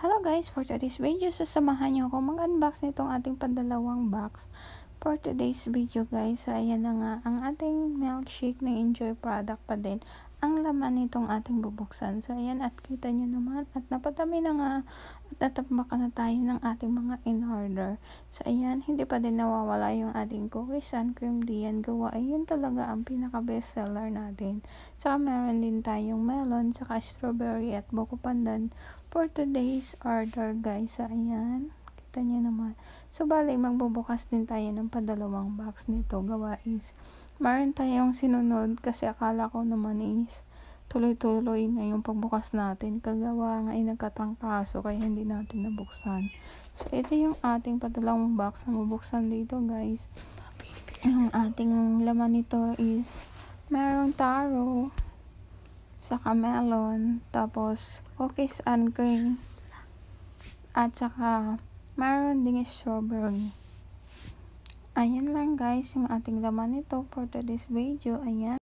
Hello guys, for today's video, sasamahan niyo ako mag-unbox nitong ating padalawang box. For today's video guys, ayan na nga ang ating milkshake ng Enjoy product pa din. Ang laman nitong ating bubuksan. So ayan, at kita niyo naman at napadami na nga at natambaka na tayo ng ating mga in-order. So ayan, hindi pa din nawawala yung ating cookies and cream diyan gawa. Ayun talaga ang pinaka best seller natin. Saka meron din tayong melon, saka strawberry at buko pandan for today's order guys. So ayan, kita nyo naman. So bali magbubukas din tayo ng padalawang box nito gawa is meron tayong sinunod kasi akala ko naman is tuloy-tuloy na yung pagbukas natin kagawa nga ay nagkatangkaso kaya hindi natin nabuksan. So ito yung ating padalawang box na mabuksan dito guys. Ang ating laman nito is merong taro, saka melon, tapos cookies and cream, at saka meron ding strawberry. Ayan lang guys yung ating laman nito for today's video. Ayan.